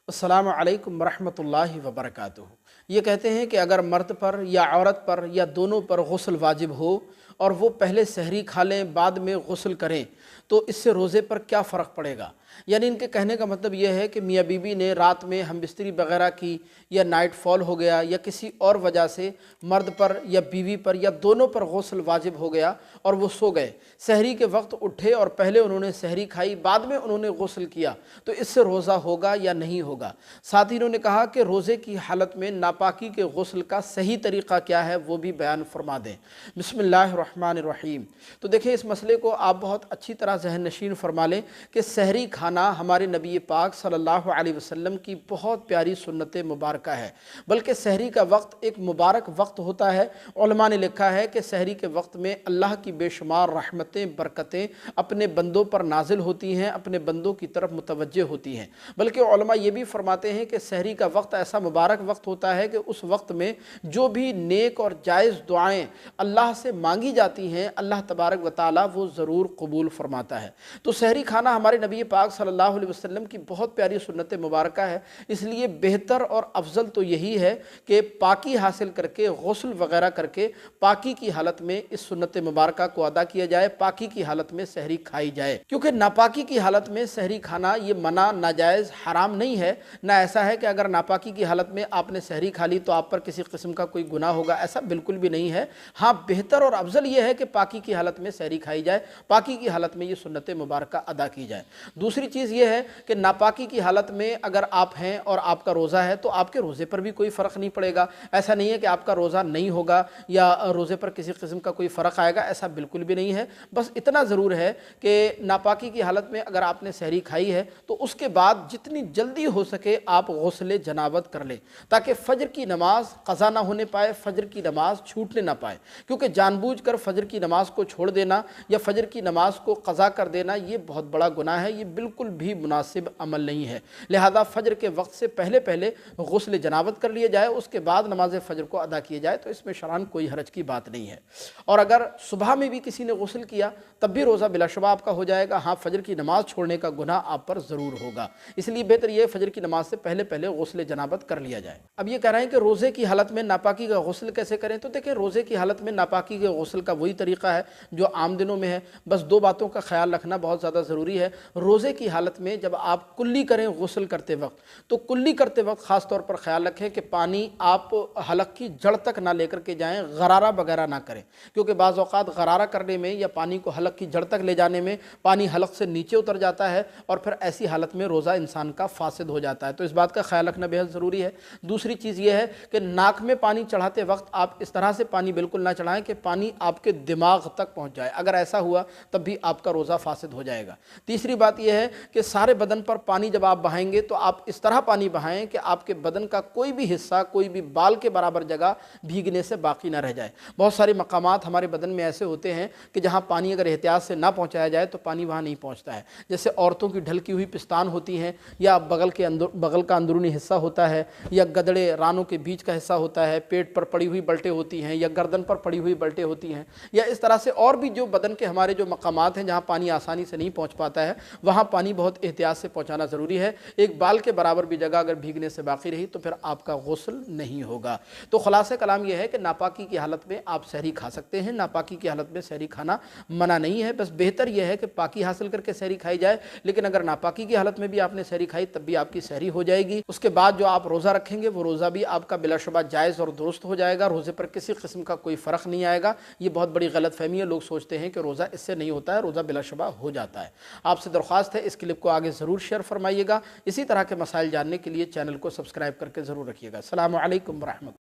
अस्सलामु अलैकुम वरहमतुल्लाहि वबरकातुहू। ये कहते हैं कि अगर मर्द पर या औरत पर या दोनों पर गुस्ल वाजिब हो और वो पहले सहरी खा लें बाद में गुस्ल करें तो इससे रोज़े पर क्या फ़र्क पड़ेगा। यानी इनके कहने का मतलब ये है कि मियाँ बीबी ने रात में हमबिस्तरी वग़ैरह की या नाइट फॉल हो गया या किसी और वजह से मर्द पर या बीवी पर या दोनों पर गुस्ल वाजिब हो गया और वो सो गए, सहरी के वक्त उठे और पहले उन्होंने सहरी खाई बाद में उन्होंने गुस्ल किया, तो इससे रोज़ा होगा या नहीं होगा। साथ ही इन्होंने कहा कि रोज़े की हालत में नापाकी के गुस्ल का सही तरीक़ा क्या है वो भी बयान फरमा दें। बिस्मिल्लाहिर्रहमानिर्रहीम। तो देखिए, इस मसले को आप बहुत अच्छी तरह ज़हन नशीन फरमा लें कि सहरी खाना हमारे नबी पाक सल्लल्लाहु अलैहि वसल्लम की बहुत प्यारी सुन्नत मुबारक है। बल्कि सहरी का वक्त एक मुबारक वक्त होता है। उलमा ने लिखा है कि सहरी के वक्त में अल्लाह की बेशुमार रहमतें बरकतें अपने बंदों पर नाजिल होती हैं, अपने बंदों की तरफ मुतवज्जे होती हैं। बल्कि उलमा ये भी फरमाते हैं कि सहरी का वक्त ऐसा मुबारक वक्त होता है कि उस वक्त में जो भी नेक और जायज़ दुआएँ अल्लाह से मांगी जाती हैं अल्लाह तबारक व तआला वो ज़रूर कबूल फरमाता है। तो सहरी खाना हमारे नबी पाक सल्लल्लाहु अलैहि वसल्लम की बहुत प्यारी सुन्नत मुबारक है। इसलिए बेहतर और अफजल तो यही है कि पाकी हासिल करके गुस्ल वग़ैरह करके पाकी की हालत में इस सुन्नत मुबारक को अदा किया जाए, पाकी की हालत में सहरी खाई जाए। क्योंकि नापाकी की हालत में सहरी खाना ये मना, नाजायज़, हराम नहीं है। ना ऐसा है कि अगर नापाकी की हालत में आपने सहरी खा ली तो आप पर किसी किस्म का कोई गुनाह होगा, ऐसा बिल्कुल भी नहीं है। हाँ, बेहतर और अफजल ये है कि पाकी की हालत में सहरी खाई जाए, पाकी की हालत में ये सुन्नत मुबारक अदा की जाए। दूसरी चीज़ ये है कि नापाकी की हालत में अगर आप हैं और आपका रोज़ा है तो आपके रोज़े पर भी कोई फ़र्क नहीं पड़ेगा। ऐसा नहीं है कि आपका रोज़ा नहीं होगा या रोज़े पर किसी किस्म का कोई फ़र्क आएगा, ऐसा बिल्कुल भी नहीं है। बस इतना ज़रूर है कि नापाकी की हालत में अगर आपने सहरी खाई है तो उसके बाद जितनी जल्दी हो सके आप गुस्ल जनाबत कर लें, ताकि फ़जर की नमाज़ क़ज़ा ना होने पाए, फ़जर की नमाज़ छूटने ना पाए। क्योंकि जानबूझकर फ़जर की नमाज़ को छोड़ देना या फ़जर की नमाज़ को क़ज़ा कर देना ये बहुत बड़ा गुनाह है, ये बिल्कुल भी मुनासिब अमल नहीं है। लिहाजा फ़जर के वक्त से पहले पहले गुस्ल जनाबत कर लिया जाए, उसके बाद नमाज फ़जर को अदा किया जाए, तो इसमें शरअन कोई हरज की बात नहीं है। और अगर सुबह में भी किसी ने गुस्ल किया तब भी रोज़ा बिलाशुबा आपका हो जाएगा। हाँ, फ़जर की नमाज़ छोड़ने का गुनाह आप पर ज़रूर होगा। इसलिए बेहतर ये फ़जर की नमाज से पहले पहले गुस्ल जनाबत कर लिया जाए। अब ये कह रहे हैं कि रोज़े की हालत में नापाकी का गुस्ल कैसे करें, तो देखिए, रोज़े की हालत में नापाकी के गुस्ल का वही तरीक़ा है जो आम दिनों में है। बस दो बातों का ख्याल रखना बहुत ज़्यादा ज़रूरी है। रोज़े की हालत में जब आप कुल्ली करें गुस्ल करते वक्त, तो कुल्ली करते वक्त ख़ास तौर पर ख्याल रखें कि पानी आप हलक की जड़ तक ना लेकर के जाएं, गरारा वगैरह ना करें। क्योंकि बाज़ औक़ात गरारा करने में या पानी को हलक की जड़ तक ले जाने में पानी हलक से नीचे उतर जाता है और फिर ऐसी हालत में रोज़ा इंसान का फासिद हो जाता है। तो इस बात का ख्याल रखना बेहद ज़रूरी है। दूसरी चीज़ ये है कि नाक में पानी चढ़ाते वक्त आप इस तरह से पानी बिल्कुल ना चढ़ाएं कि पानी आपके दिमाग तक पहुँच जाए। अगर ऐसा हुआ तब भी आपका रोज़ा फासिद हो जाएगा। तीसरी बात यह है कि सारे बदन पर पानी जब आप बहाएंगे तो आप इस तरह पानी बहाएं कि आपके बदन का कोई भी हिस्सा, कोई भी बाल के बराबर जगह भीगने से बाकी ना रह जाए। बहुत सारे मकामात हमारे बदन में ऐसे होते हैं कि जहाँ पानी अगर एहतियात से ना पहुँचाया जाए तो पानी वहाँ नहीं पहुँचता है। जैसे औरतों की ढलकी हुई पिस्तान होती हैं, या बगल का अंदरूनी हिस्सा होता है, या गदड़े रानों के बीच का हिस्सा होता है, पेट पर पड़ी हुई बल्टें होती हैं, या गर्दन पर पड़ी हुई बल्टें होती हैं, या इस तरह से और भी जो बदन के हमारे जो मकामात हैं जहाँ पानी आसानी से नहीं पहुँच पाता है वहाँ पानी बहुत एहतियात से पहुँचाना ज़रूरी है। एक बाल के बराबर भी जगह अगर भीगने से बाकी रही तो फिर आपका गुस्ल नहीं होगा। तो खुलासा कलाम यह है कि नापाकी की हालत में आप सहरी खा सकते हैं, नापाकी की हालत में सहरी खाना मना नहीं है। बस बेहतर यह है कि पाकी हासिल करके सहरी खाई जाए। लेकिन अगर नापाकी की हालत में भी आपने सहरी खाई तब भी आपकी सहरी हो जाएगी। उसके बाद जो आप रोज़ा रखेंगे वो रोज़ा भी आपका बिलाशुबा जायज़ और दुरुस्त हो जाएगा। रोज़े पर किसी किस्म का कोई फ़र्क नहीं आएगा। ये बहुत बड़ी गलतफहमी है। लोग सोचते हैं कि रोज़ा इससे नहीं होता है, रोज़ा बिलाशुबा हो जाता है। आपसे दरख्वास्त है इस क्लिप को आगे ज़रूर शेयर फरमाइएगा। इसी तरह के मसाइल जानने के लिए चैनल को सब्सक्राइब करके ज़रूर रखिएगा। अस्सलामु अलैकुम व रहमतुल्लाह।